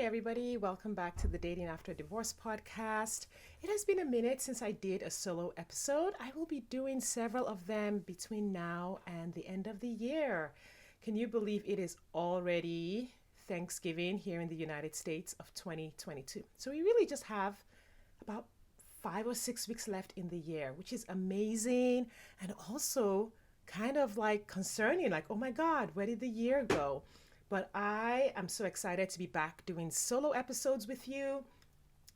everybody. Welcome back to the Dating After Divorce podcast. It has been a minute since I did a solo episode. I will be doing several of them between now and the end of the year. Can you believe it is already Thanksgiving here in the United States of 2022? So we really just have about 5 or 6 weeks left in the year, which is amazing and also kind of like concerning, like, oh my God, where did the year go? But I am so excited to be back doing solo episodes with you.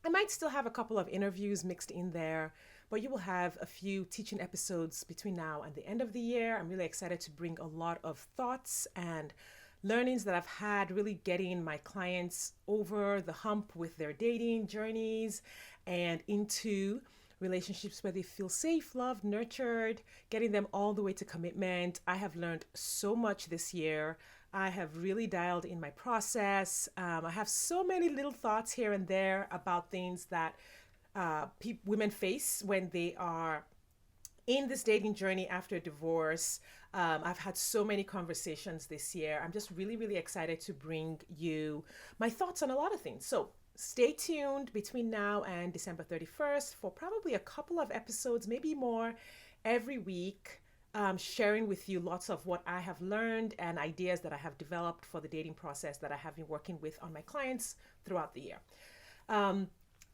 I might still have a couple of interviews mixed in there, but you will have a few teaching episodes between now and the end of the year. I'm really excited to bring a lot of thoughts and learnings that I've had, really getting my clients over the hump with their dating journeys and into relationships where they feel safe, loved, nurtured, getting them all the way to commitment. I have learned so much this year. I have really dialed in my process. I have so many little thoughts here and there about things that women face when they are in this dating journey after divorce. I've had so many conversations this year. I'm just really, really excited to bring you my thoughts on a lot of things. So stay tuned between now and December 31st for probably a couple of episodes, maybe more, every week. Sharing with you lots of what I have learned and ideas that I have developed for the dating process that I have been working with on my clients throughout the year.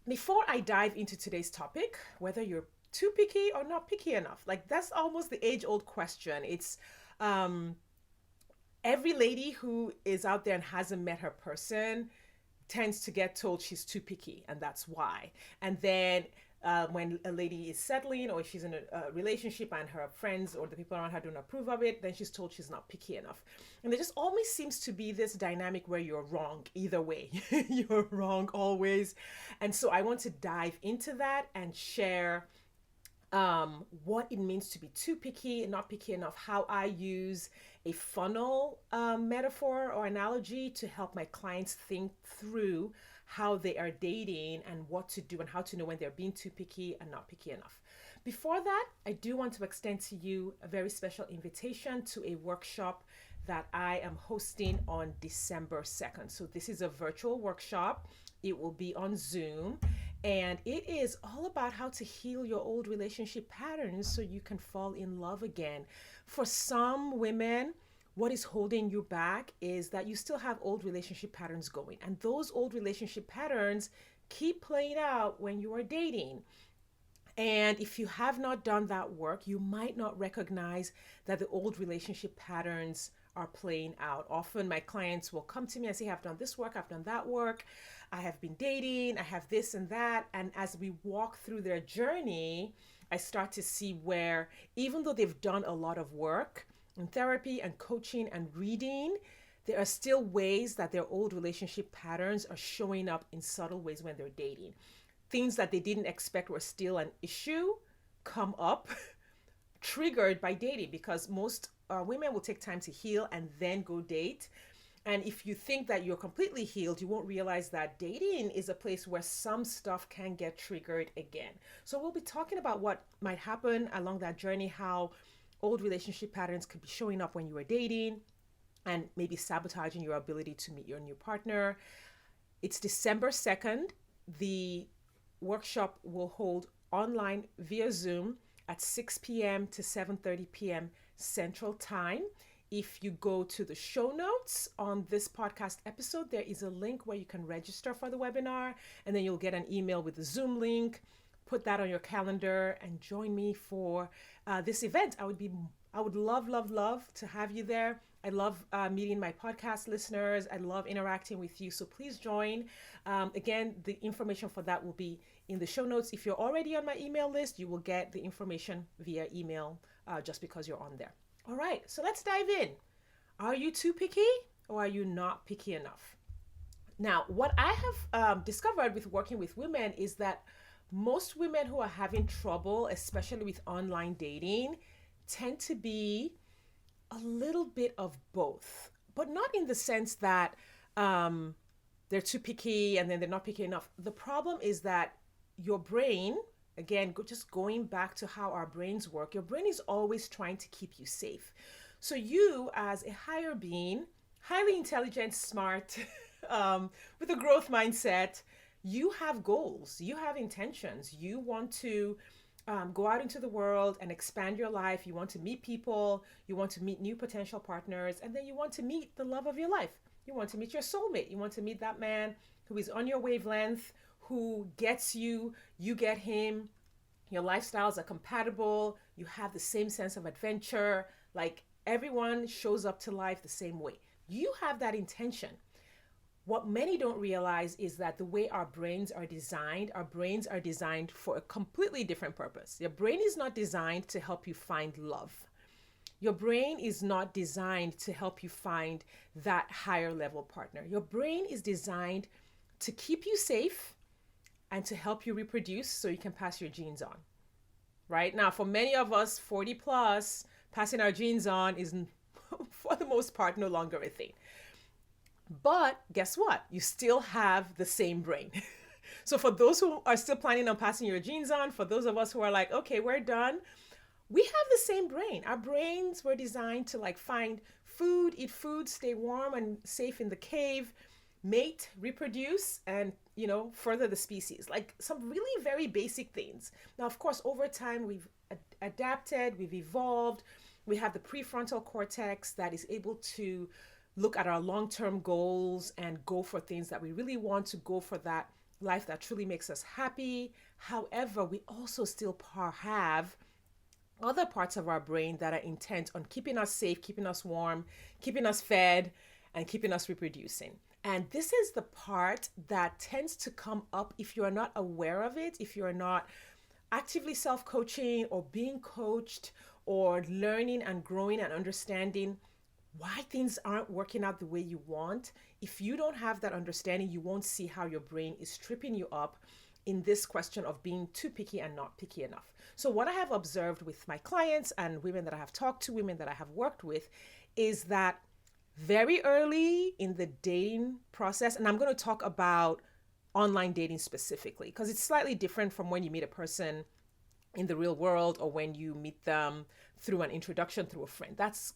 Before I dive into today's topic, whether you're too picky or not picky enough, like that's almost the age-old question. It's every lady who is out there and hasn't met her person tends to get told she's too picky, and that's why. And then when a lady is settling or if she's in a relationship and her friends or the people around her don't approve of it, then she's told she's not picky enough. And there just always seems to be this dynamic where you're wrong either way. You're wrong always. And so I want to dive into that and share what it means to be too picky and not picky enough, how I use a funnel metaphor or analogy to help my clients think through how they are dating and what to do and how to know when they're being too picky and not picky enough. Before that, I do want to extend to you a very special invitation to a workshop that I am hosting on December 2nd. So this is a virtual workshop. It will be on Zoom, and it is all about how to heal your old relationship patterns so you can fall in love again. For some women, what is holding you back is that you still have old relationship patterns going, and those old relationship patterns keep playing out when you are dating. And if you have not done that work, you might not recognize that the old relationship patterns are playing out. Often my clients will come to me and say, I've done this work, I've done that work, I have been dating, I have this and that. And as we walk through their journey, I start to see where, even though they've done a lot of work in therapy and coaching and reading, there are still ways that their old relationship patterns are showing up in subtle ways when they're dating. Things that they didn't expect were still an issue come up triggered by dating, because most women will take time to heal and then go date. And if you think that you're completely healed, you won't realize that dating is a place where some stuff can get triggered again. So we'll be talking about what might happen along that journey, how old relationship patterns could be showing up when you were dating and maybe sabotaging your ability to meet your new partner. It's December 2nd. The workshop will hold online via Zoom at 6 p.m. to 7:30 p.m. Central Time. If you go to the show notes on this podcast episode, there is a link where you can register for the webinar, and then you'll get an email with the Zoom link. Put that on your calendar and join me for this event. I would love to have you there. I love meeting my podcast listeners. I love interacting with you. So please join. Again, the information for that will be in the show notes. If you're already on my email list, you will get the information via email just because you're on there. All right, so let's dive in. Are you too picky or are you not picky enough? Now, what I have discovered with working with women is that most women who are having trouble, especially with online dating, tend to be a little bit of both, but not in the sense that they're too picky and then they're not picky enough. The problem is that your brain, again, just going back to how our brains work, your brain is always trying to keep you safe. So you, as a higher being, highly intelligent, smart, with a growth mindset, you have goals, you have intentions, you want to go out into the world and expand your life. You want to meet people, you want to meet new potential partners, and then you want to meet the love of your life. You want to meet your soulmate. You want to meet that man who is on your wavelength, who gets you, you get him. Your lifestyles are compatible. You have the same sense of adventure. Like everyone shows up to life the same way. You have that intention. What many don't realize is that the way our brains are designed for a completely different purpose. Your brain is not designed to help you find love. Your brain is not designed to help you find that higher level partner. Your brain is designed to keep you safe and to help you reproduce so you can pass your genes on. Right? Now, for many of us, 40 plus, passing our genes on is, for the most part, no longer a thing. But guess what? You still have the same brain. So for those who are still planning on passing your genes on, for those of us who are like, okay, we're done, we have the same brain. Our brains were designed to like find food, eat food, stay warm and safe in the cave, mate, reproduce, and, you know, further the species. Like some really very basic things. Now, of course, over time, we've adapted, we've evolved. We have the prefrontal cortex that is able to look at our long-term goals and go for things that we really want to go for, that life that truly makes us happy. However, we also still have other parts of our brain that are intent on keeping us safe, keeping us warm, keeping us fed, and keeping us reproducing. And this is the part that tends to come up if you are not aware of it, if you are not actively self-coaching or being coached or learning and growing and understanding why things aren't working out the way you want. If you don't have that understanding, you won't see how your brain is tripping you up in this question of being too picky and not picky enough. So what I have observed with my clients and women that I have talked to, women that I have worked with, is that very early in the dating process, and I'm going to talk about online dating specifically, because it's slightly different from when you meet a person in the real world or when you meet them through an introduction through a friend. That's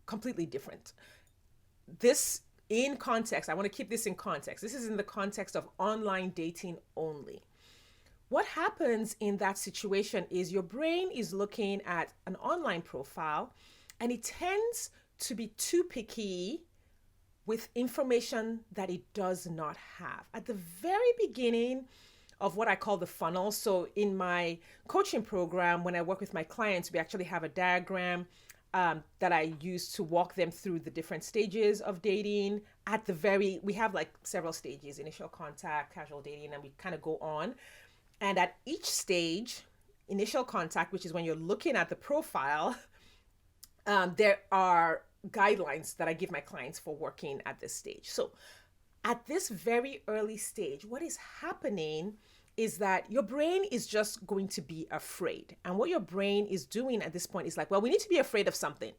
completely different. This in context, I want to keep this in context. This is in the context of online dating only. What happens in that situation is your brain is looking at an online profile and it tends to be too picky with information that it does not have. At the very beginning of what I call the funnel, so in my coaching program, when I work with my clients, we actually have a diagram that I use to walk them through the different stages of dating. We have like several stages: initial contact, casual dating, and we kind of go on. And at each stage, initial contact, which is when you're looking at the profile, there are guidelines that I give my clients for working at this stage. So at this very early stage, what is happening is that your brain is just going to be afraid. And what your brain is doing at this point is like, well, we need to be afraid of something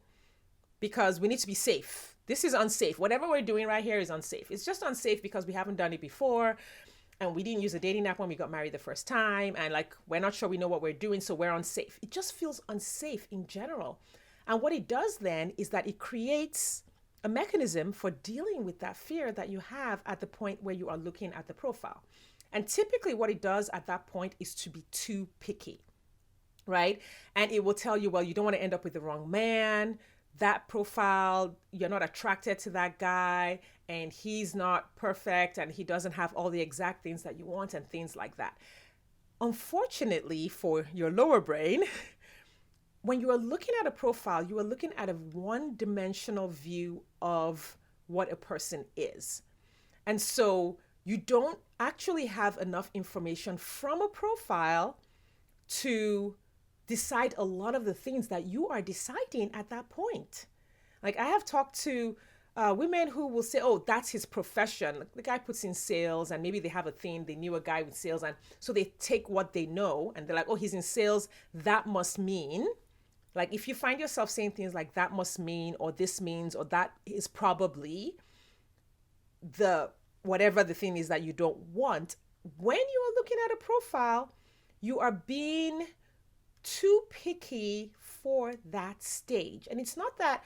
because we need to be safe. This is unsafe. Whatever we're doing right here is unsafe. It's just unsafe because we haven't done it before. And we didn't use a dating app when we got married the first time. And like, we're not sure we know what we're doing, so we're unsafe. It just feels unsafe in general. And what it does then is that it creates a mechanism for dealing with that fear that you have at the point where you are looking at the profile. And typically what it does at that point is to be too picky, right? And it will tell you, well, you don't want to end up with the wrong man. That profile, you're not attracted to that guy, and he's not perfect, and he doesn't have all the exact things that you want, and things like that. Unfortunately for your lower brain, when you are looking at a profile, you are looking at a one-dimensional view of what a person is. And so you don't actually have enough information from a profile to decide a lot of the things that you are deciding at that point. Like I have talked to women who will say, oh, that's his profession. Like, the guy puts in sales, and maybe they have a thing. They knew a guy with sales. And so they take what they know and they're like, oh, he's in sales. That must mean, like, if you find yourself saying things like that must mean, or this means, or that is probably the whatever the thing is that you don't want, when you are looking at a profile, you are being too picky for that stage. And it's not that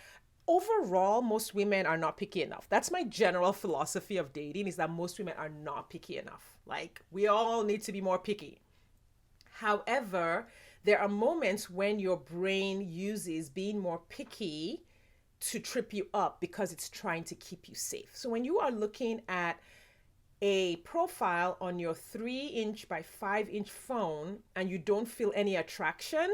overall, most women are not picky enough. That's my general philosophy of dating, is that most women are not picky enough. Like, we all need to be more picky. However, there are moments when your brain uses being more picky to trip you up because it's trying to keep you safe. So when you are looking at a profile on your 3-inch by 5-inch phone and you don't feel any attraction,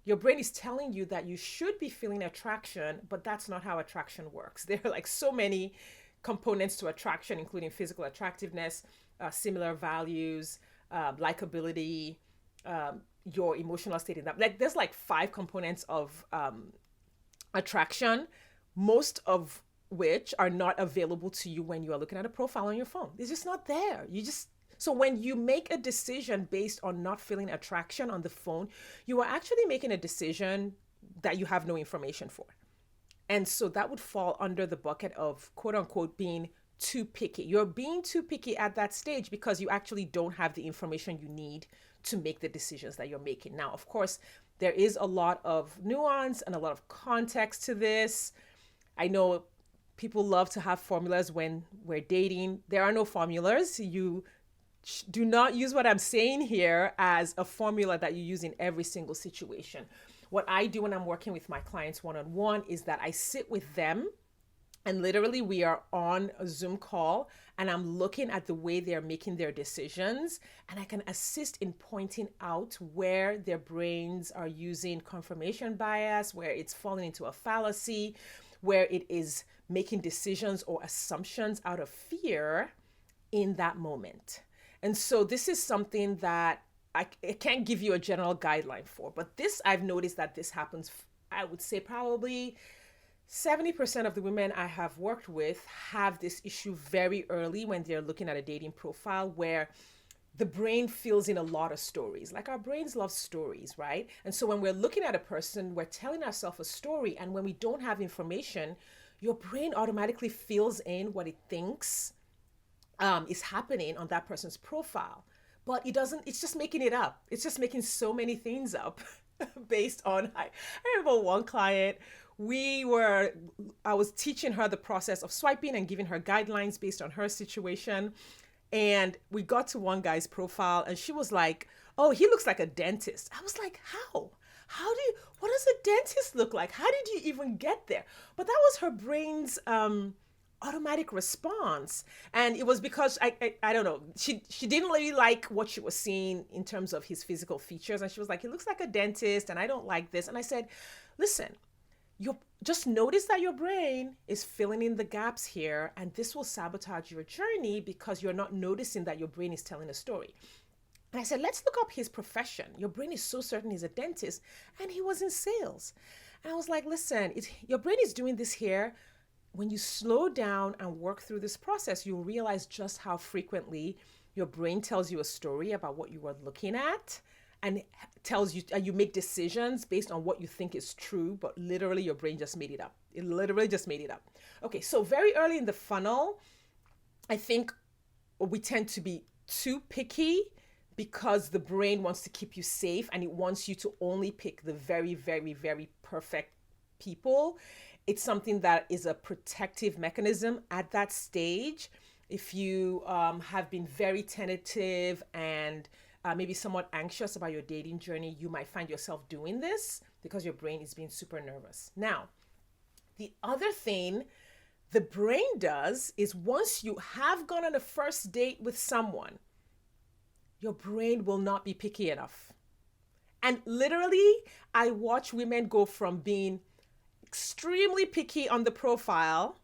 your brain is telling you that you should be feeling attraction, but that's not how attraction works. There are like so many components to attraction, including physical attractiveness, similar values, likability, your emotional state in that. Like, there's like 5 components of attraction, most of which are not available to you when you are looking at a profile on your phone. It's just not there. So when you make a decision based on not feeling attraction on the phone, you are actually making a decision that you have no information for. And so that would fall under the bucket of, quote unquote, being too picky. You're being too picky at that stage because you actually don't have the information you need to make the decisions that you're making. Now, of course, there is a lot of nuance and a lot of context to this. I know people love to have formulas when we're dating. There are no formulas. You do not use what I'm saying here as a formula that you use in every single situation. What I do when I'm working with my clients one-on-one is that I sit with them, and literally we are on a Zoom call and I'm looking at the way they're making their decisions, and I can assist in pointing out where their brains are using confirmation bias, where it's falling into a fallacy, where it is making decisions or assumptions out of fear in that moment. And so this is something that I can't give you a general guideline for, but this, I've noticed that this happens, I would say probably 70% of the women I have worked with have this issue very early when they're looking at a dating profile, where the brain fills in a lot of stories. Like, our brains love stories, right? And so when we're looking at a person, we're telling ourselves a story. And when we don't have information, your brain automatically fills in what it thinks is happening on that person's profile. But it doesn't, it's just making it up. It's just making so many things up based on, I remember one client, I was teaching her the process of swiping and giving her guidelines based on her situation. And we got to one guy's profile and she was like, oh, he looks like a dentist. I was like, how? What does a dentist look like? How did you even get there? But that was her brain's automatic response. And it was because I don't know, she didn't really like what she was seeing in terms of his physical features. And she was like, he looks like a dentist and I don't like this. And I said, listen, you just notice that your brain is filling in the gaps here, and this will sabotage your journey because you're not noticing that your brain is telling a story. And I said, let's look up his profession. Your brain is so certain he's a dentist, and he was in sales. And I was like, listen, your brain is doing this here. When you slow down and work through this process, you'll realize just how frequently your brain tells you a story about what you were looking at, and tells you, you make decisions based on what you think is true, but literally your brain just made it up. It literally just made it up. Okay, so very early in the funnel, I think we tend to be too picky because the brain wants to keep you safe and it wants you to only pick the very, very, very perfect people. It's something that is a protective mechanism at that stage. If you have been very tentative and maybe somewhat anxious about your dating journey, you might find yourself doing this because your brain is being super nervous. Now, the other thing the brain does is, once you have gone on a first date with someone, your brain will not be picky enough. And literally, I watch women go from being extremely picky on the profile,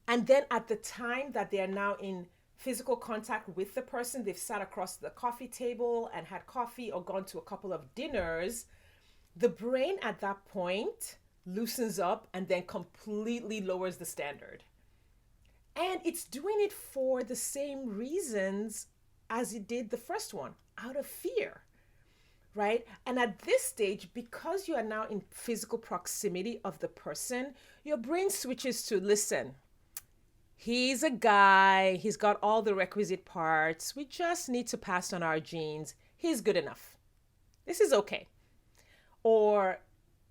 and then at the time that they are now in physical contact with the person, they've sat across the coffee table and had coffee or gone to a couple of dinners, the brain at that point loosens up and then completely lowers the standard. And it's doing it for the same reasons as it did the first one, out of fear, right? And at this stage, because you are now in physical proximity of the person, your brain switches to, listen, he's a guy, he's got all the requisite parts, we just need to pass on our genes, he's good enough. This is okay. Or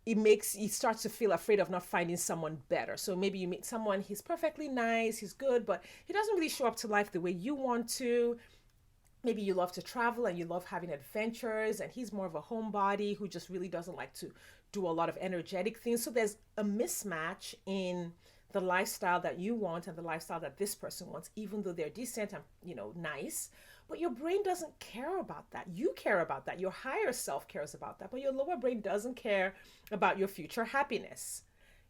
you start to feel afraid of not finding someone better. So maybe you meet someone, he's perfectly nice, he's good, but he doesn't really show up to life the way you want to. Maybe you love to travel and you love having adventures, and he's more of a homebody who just really doesn't like to do a lot of energetic things. So there's a mismatch in the lifestyle that you want and the lifestyle that this person wants, even though they're decent and, nice. But your brain doesn't care about that. You care about that. Your higher self cares about that, but your lower brain doesn't care about your future happiness.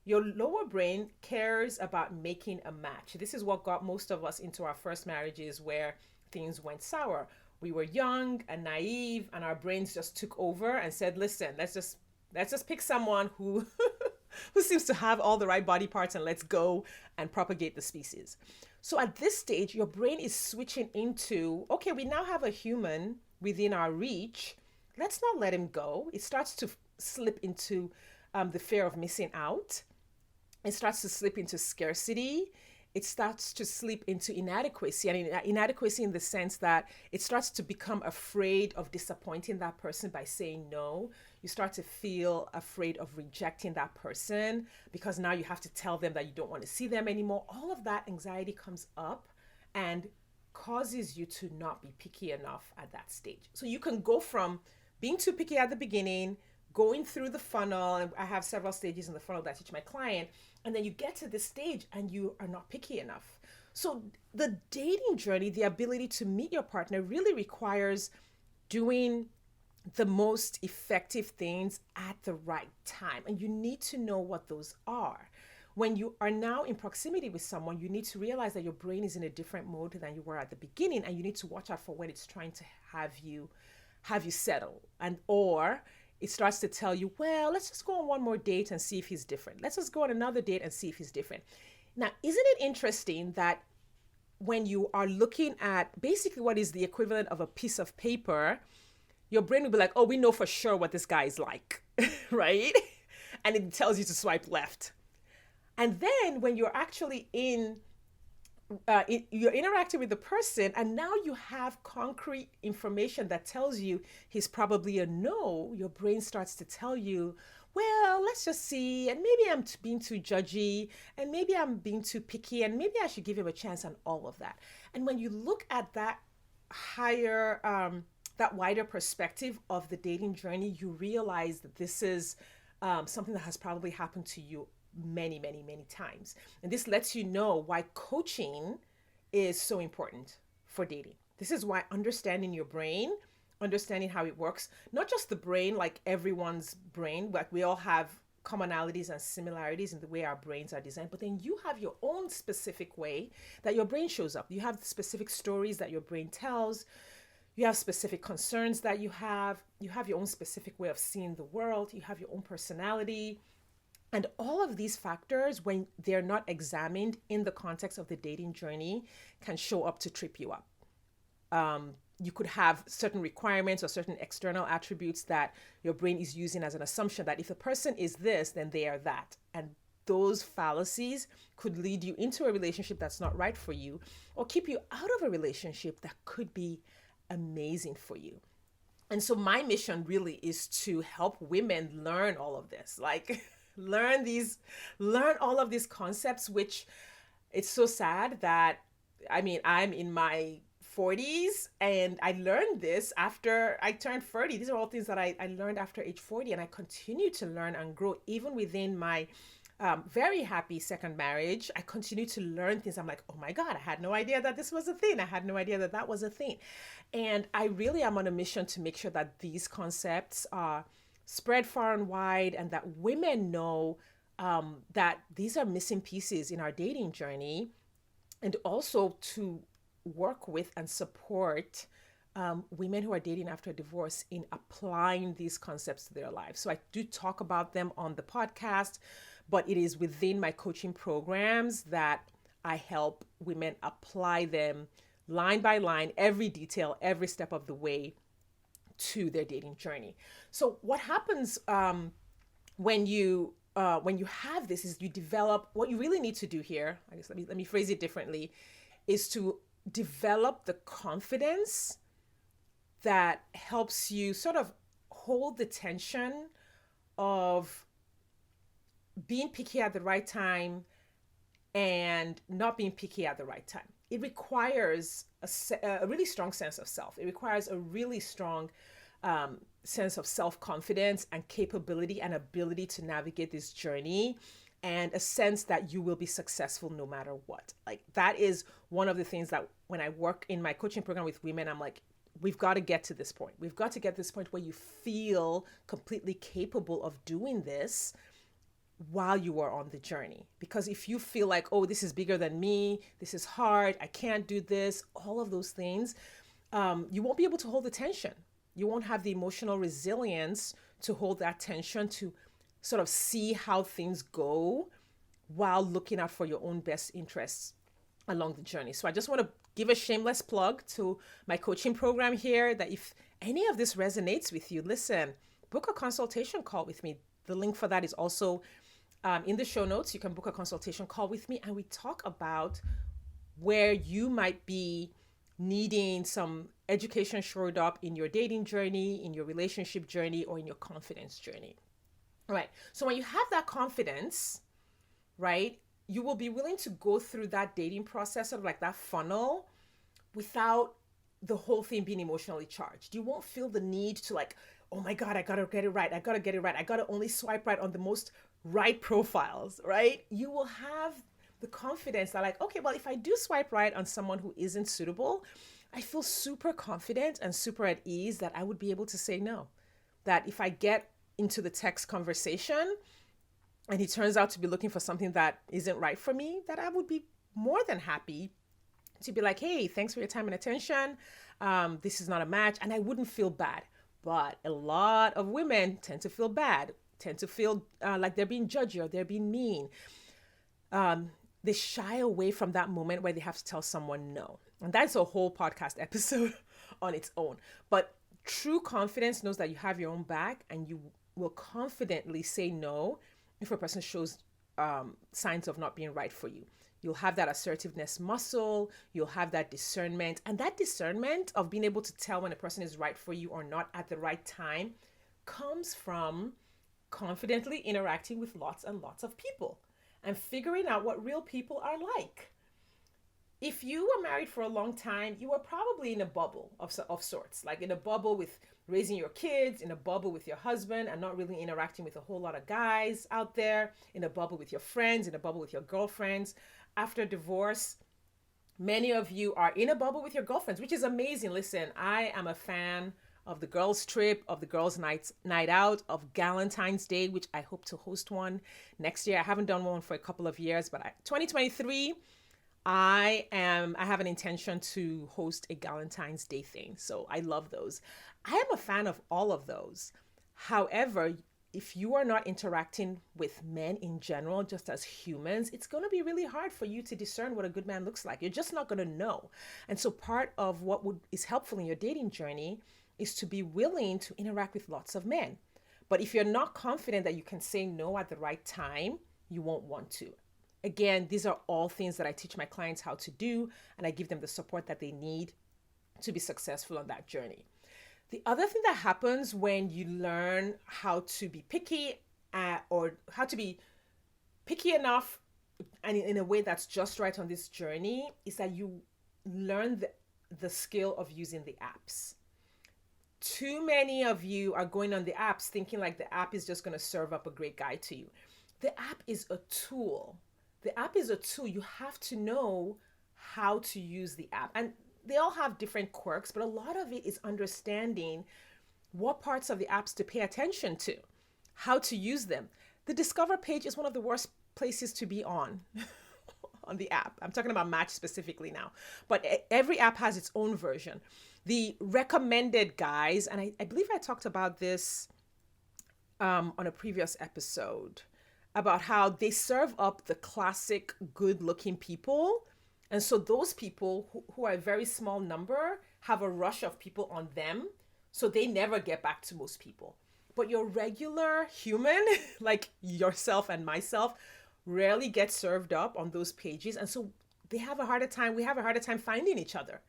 Your lower brain cares about making a match. This is what got most of us into our first marriages where things went sour. We were young and naive, and our brains just took over and said, listen, let's just pick someone who who seems to have all the right body parts, and let's go and propagate the species. So at this stage, your brain is switching into, okay, we now have a human within our reach. Let's not let him go. It starts to slip into the fear of missing out. It starts to slip into scarcity. It starts to slip into inadequacy, and inadequacy in the sense that it starts to become afraid of disappointing that person by saying no. You start to feel afraid of rejecting that person because now you have to tell them that you don't want to see them anymore. All of that anxiety comes up and causes you to not be picky enough at that stage. So you can go from being too picky at the beginning, going through the funnel, and I have several stages in the funnel that I teach my client, and then you get to this stage and you are not picky enough. So the dating journey, the ability to meet your partner, really requires doing the most effective things at the right time. And you need to know what those are. When you are now in proximity with someone, you need to realize that your brain is in a different mode than you were at the beginning, and you need to watch out for when it's trying to have you settle, and or it starts to tell you, well, let's just go on one more date and see if he's different. Let's just go on another date and see if he's different. Now, isn't it interesting that when you are looking at basically what is the equivalent of a piece of paper, your brain will be like, oh, we know for sure what this guy is like, right? And it tells you to swipe left. And then when you're actually you're interacting with the person, and now you have concrete information that tells you he's probably a no, your brain starts to tell you, well, let's just see, and maybe I'm being too judgy, and maybe I'm being too picky, and maybe I should give him a chance, and all of that. And when you look at that higher, that wider perspective of the dating journey, you realize that this is something that has probably happened to you many, many, many times. And this lets you know why coaching is so important for dating. This is why understanding your brain, understanding how it works, not just the brain, like everyone's brain, but we all have commonalities and similarities in the way our brains are designed, but then you have your own specific way that your brain shows up. You have specific stories that your brain tells. You have specific concerns that you have your own specific way of seeing the world. You have your own personality. And all of these factors, when they're not examined in the context of the dating journey, can show up to trip you up. You could have certain requirements or certain external attributes that your brain is using as an assumption that if a person is this, then they are that. And those fallacies could lead you into a relationship that's not right for you, or keep you out of a relationship that could be amazing for you. And so my mission really is to help women learn all of this, like learn all of these concepts, which it's so sad that, I'm in my 40s and I learned this after I turned 30. These are all things that I learned after age 40, and I continue to learn and grow even within my very happy second marriage. I continue to learn things. I'm like, oh my God, I had no idea that this was a thing. I had no idea that that was a thing. And I really am on a mission to make sure that these concepts are spread far and wide, and that women know that these are missing pieces in our dating journey, and also to work with and support women who are dating after a divorce in applying these concepts to their lives. So I do talk about them on the podcast, but it is within my coaching programs that I help women apply them line by line, every detail, every step of the way to their dating journey. So what happens when you have this is you develop, what you really need to do here, I guess let me phrase it differently, is to develop the confidence that helps you sort of hold the tension of being picky at the right time and not being picky at the right time. It requires a really strong sense of self. It requires a really strong sense of self-confidence and capability and ability to navigate this journey, and a sense that you will be successful no matter what. Like, that is one of the things that when I work in my coaching program with women, I'm like, we've got to get to this point. We've got to get to this point where you feel completely capable of doing this while you are on the journey. Because if you feel like, oh, this is bigger than me, this is hard, I can't do this, all of those things, you won't be able to hold the tension. You won't have the emotional resilience to hold that tension, to sort of see how things go while looking out for your own best interests along the journey. So I just want to give a shameless plug to my coaching program here, that if any of this resonates with you, listen, book a consultation call with me. The link for that is also in the show notes. You can book a consultation call with me, and we talk about where you might be needing some education shored up in your dating journey, in your relationship journey, or in your confidence journey. All right. So when you have that confidence, right, you will be willing to go through that dating process, sort of like that funnel, without the whole thing being emotionally charged. You won't feel the need to, like, oh my God, I gotta get it right. I gotta get it right. I gotta only swipe right on the most right profiles, right? You will have the confidence that, like, okay, well, if I do swipe right on someone who isn't suitable, I feel super confident and super at ease that I would be able to say no. That if I get into the text conversation and he turns out to be looking for something that isn't right for me, that I would be more than happy to be like, hey, thanks for your time and attention. This is not a match. And I wouldn't feel bad. But a lot of women tend to feel bad, tend to feel like they're being judgy or they're being mean. They shy away from that moment where they have to tell someone no. And that's a whole podcast episode on its own. But true confidence knows that you have your own back, and you will confidently say no if a person shows signs of not being right for you. You'll have that assertiveness muscle, you'll have that discernment, and that discernment of being able to tell when a person is right for you or not at the right time comes from confidently interacting with lots and lots of people and figuring out what real people are like. If you were married for a long time, you were probably in a bubble of sorts, like in a bubble with raising your kids, in a bubble with your husband and not really interacting with a whole lot of guys out there, in a bubble with your friends, in a bubble with your girlfriends. After divorce, many of you are in a bubble with your girlfriends, which is amazing. Listen, I am a fan of the girls' trip, of the girls' night out, of Galentine's Day, which I hope to host one next year. I haven't done one for a couple of years, but 2023, I have an intention to host a Galentine's Day thing. So I love those. I am a fan of all of those. However, if you are not interacting with men in general, just as humans, it's going to be really hard for you to discern what a good man looks like. You're just not going to know. And so part of what is helpful in your dating journey is to be willing to interact with lots of men. But if you're not confident that you can say no at the right time, you won't want to. Again, these are all things that I teach my clients how to do, and I give them the support that they need to be successful on that journey. The other thing that happens when you learn how to be picky or how to be picky enough and in a way that's just right on this journey is that you learn the skill of using the apps. Too many of you are going on the apps thinking like the app is just going to serve up a great guy to you. The app is a tool. The app is a tool. You have to know how to use the app. And they all have different quirks, but a lot of it is understanding what parts of the apps to pay attention to, how to use them. The Discover page is one of the worst places to be on the app. I'm talking about Match specifically now, but every app has its own version. The recommended guys, and I believe I talked about this on a previous episode, about how they serve up the classic good-looking people. And so those people who are a very small number have a rush of people on them, so they never get back to most people. But your regular human, like yourself and myself, rarely get served up on those pages. And so we have a harder time finding each other.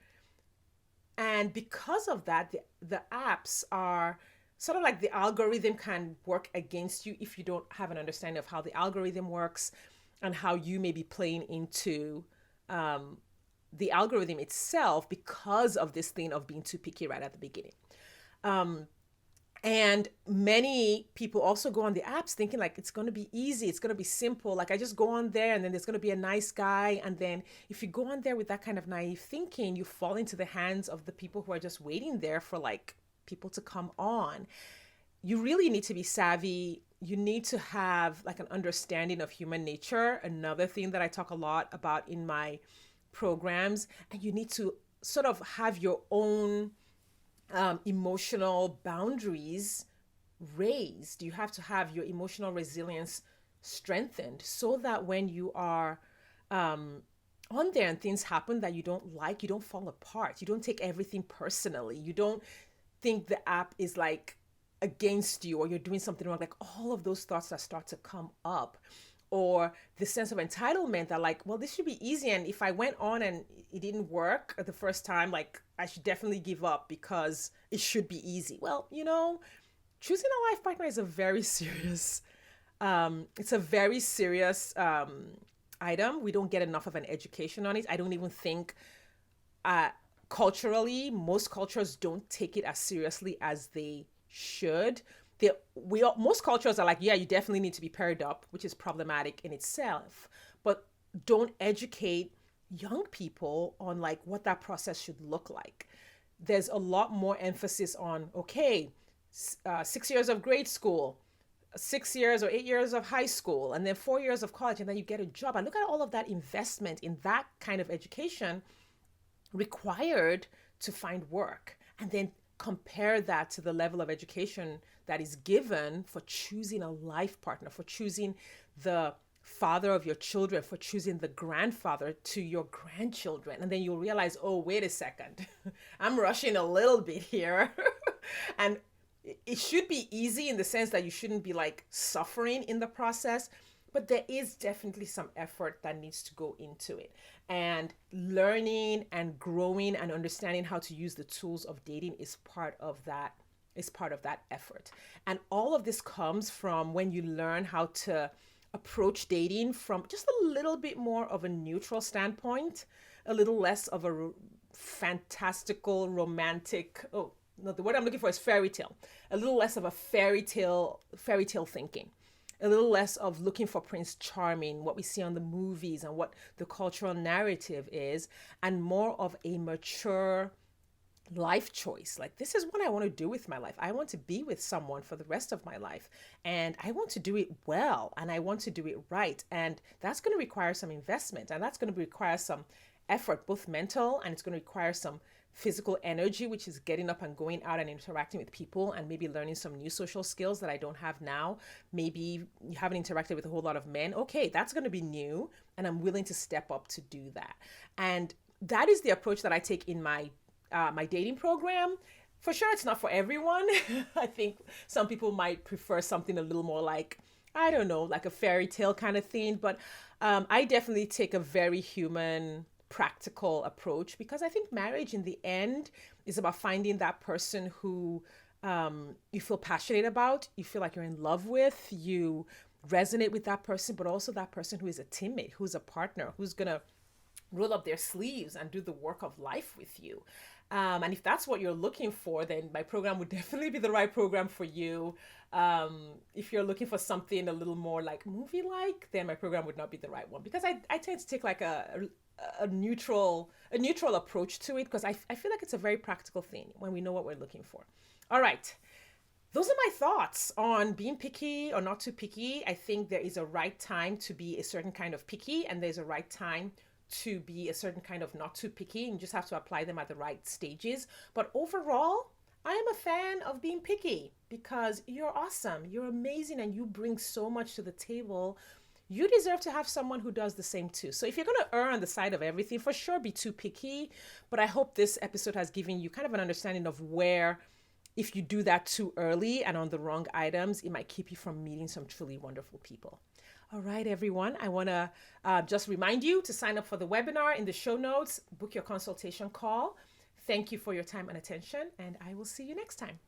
And because of that, the apps are sort of like the algorithm can work against you if you don't have an understanding of how the algorithm works and how you may be playing into um, the algorithm itself because of this thing of being too picky right at the beginning. Um, and many people also go on the apps thinking like it's going to be easy, it's going to be simple. Like I just go on there and then there's going to be a nice guy. And then if you go on there with that kind of naive thinking, you fall into the hands of the people who are just waiting there for like people to come on. You really need to be savvy. You need to have like an understanding of human nature. Another thing that I talk a lot about in my programs. And you need to sort of have your own emotional boundaries raised. You have to have your emotional resilience strengthened so that when you are on there and things happen that you don't like, you don't fall apart. You don't take everything personally. You don't think the app is like against you or you're doing something wrong. Like all of those thoughts that start to come up, or the sense of entitlement that like, well, this should be easy, and if I went on and it didn't work the first time, like I should definitely give up because it should be easy. Well, choosing a life partner is a very serious it's a very serious item. We don't get enough of an education on it. I don't even think culturally, most cultures don't take it as seriously as they should. Most cultures are like, yeah, you definitely need to be paired up, which is problematic in itself, but don't educate young people on like what that process should look like. There's a lot more emphasis on, okay, 6 years of grade school, 6 years or 8 years of high school, and then 4 years of college, and then you get a job. And look at all of that investment in that kind of education required to find work, and then compare that to the level of education that is given for choosing a life partner, for choosing the father of your children, for choosing the grandfather to your grandchildren. And then you'll realize, oh, wait a second, I'm rushing a little bit here. And it should be easy in the sense that you shouldn't be like suffering in the process, but there is definitely some effort that needs to go into it. And learning and growing and understanding how to use the tools of dating is part of that effort. And all of this comes from when you learn how to approach dating from just a little bit more of a neutral standpoint, a little less of a fantastical, romantic, oh, no, the word I'm looking for is fairy tale. A little less of a fairy tale thinking. A little less of looking for Prince Charming, what we see on the movies and what the cultural narrative is, and more of a mature life choice. Like, this is what I want to do with my life. I want to be with someone for the rest of my life, and I want to do it well, and I want to do it right. And that's going to require some investment, and that's going to require some effort, both mental, and it's going to require some physical energy, which is getting up and going out and interacting with people and maybe learning some new social skills that I don't have now. Maybe you haven't interacted with a whole lot of men. Okay, that's going to be new, and I'm willing to step up to do that. And that is the approach that I take in my my dating program. For sure, it's not for everyone. I think some people might prefer something a little more like, I don't know, like a fairy tale kind of thing. But I definitely take a very human, practical approach, because I think marriage in the end is about finding that person who you feel passionate about, you feel like you're in love with, you resonate with that person, but also that person who is a teammate, who's a partner, who's going to roll up their sleeves and do the work of life with you. And if that's what you're looking for, then my program would definitely be the right program for you. If you're looking for something a little more like movie-like, then my program would not be the right one, because I tend to take like a neutral approach to it, because I feel like it's a very practical thing when we know what we're looking for. All right. Those are my thoughts on being picky or not too picky. I think there is a right time to be a certain kind of picky, and there's a right time to be a certain kind of not too picky, and you just have to apply them at the right stages. But overall, I am a fan of being picky, because you're awesome, you're amazing, and you bring so much to the table. You deserve to have someone who does the same too. So if you're going to err on the side of everything, for sure, be too picky. But I hope this episode has given you kind of an understanding of where, if you do that too early and on the wrong items, it might keep you from meeting some truly wonderful people. All right, everyone. I want to just remind you to sign up for the webinar in the show notes, book your consultation call. Thank you for your time and attention, and I will see you next time.